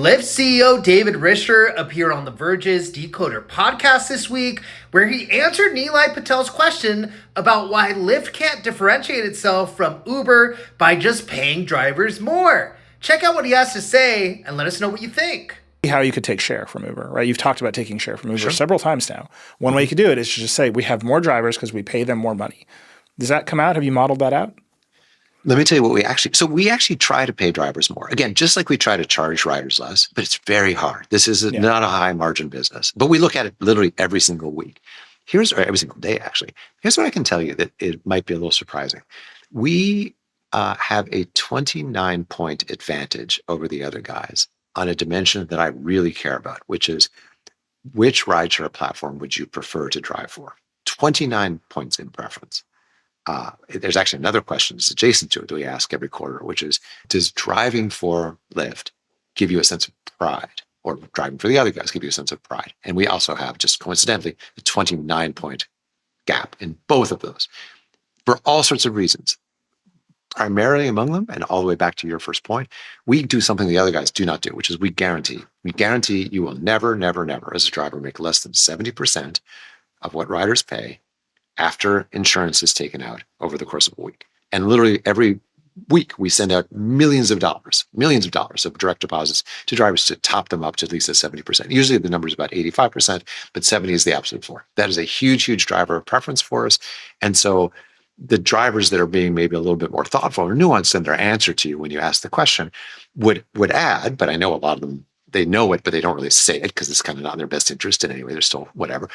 Lyft CEO David Risher appeared on The Verge's Decoder podcast this week, where he answered Nilay Patel's question about why Lyft can't differentiate itself from Uber by just paying drivers more. Check out what he has to say and let us know what you think. How you could take share from Uber, right? You've talked about taking share from Uber several times now. One way you could do it is to just say, we have more drivers because we pay them more money. Does that come out? Have you modeled that out? Let me tell you what we actually try to pay drivers more. Again, just like we try to charge riders less, but it's very hard. This is not a high margin business, but we look at it literally every single week. Or every single day, actually. Here's what I can tell you that it might be a little surprising. We have a 29-point advantage over the other guys on a dimension that I really care about, which is which rideshare platform would you prefer to drive for? 29 points in preference. There's actually another question that's adjacent to it that we ask every quarter, which is, does driving for Lyft give you a sense of pride, or driving for the other guys give you a sense of pride? And we also have, just coincidentally, a 29-point gap in both of those for all sorts of reasons. Primarily among them, and all the way back to your first point, we do something the other guys do not do, which is we guarantee you will never, as a driver, make less than 70% of what riders pay after insurance is taken out over the course of a week. And literally every week we send out millions of dollars of direct deposits to drivers to top them up to at least a 70%. Usually the number is about 85%, but 70 is the absolute floor. That is a huge driver preference for us. And so the drivers that are being maybe a little bit more thoughtful or nuanced in their answer to you when you ask the question would add, but I know a lot of them, they know it, but they don't really say it because it's kind of not in their best interest. And anyway, they're still whatever.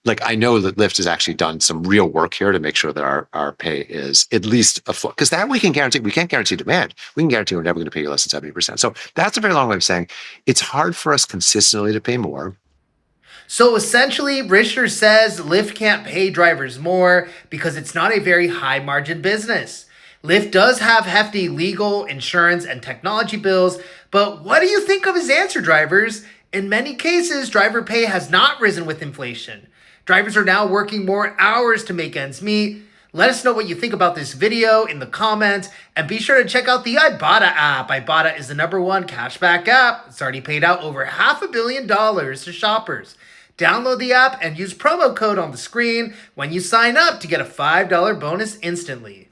Like, I know that Lyft has actually done some real work here to make sure that our pay is at least a floor. Because that we can guarantee. We can't guarantee demand. We can guarantee we're never going to pay you less than 70%. So that's a very long way of saying it's hard for us consistently to pay more. So essentially, Risher says Lyft can't pay drivers more because it's not a very high margin business. Lyft does have hefty legal, insurance, and technology bills, but what do you think of his answer, drivers? In many cases, driver pay has not risen with inflation. Drivers are now working more hours to make ends meet. Let us know what you think about this video in the comments, and be sure to check out the Ibotta app. Ibotta is the #1 cashback app. It's already paid out over $500 million to shoppers. Download the app and use promo code on the screen when you sign up to get a $5 bonus instantly.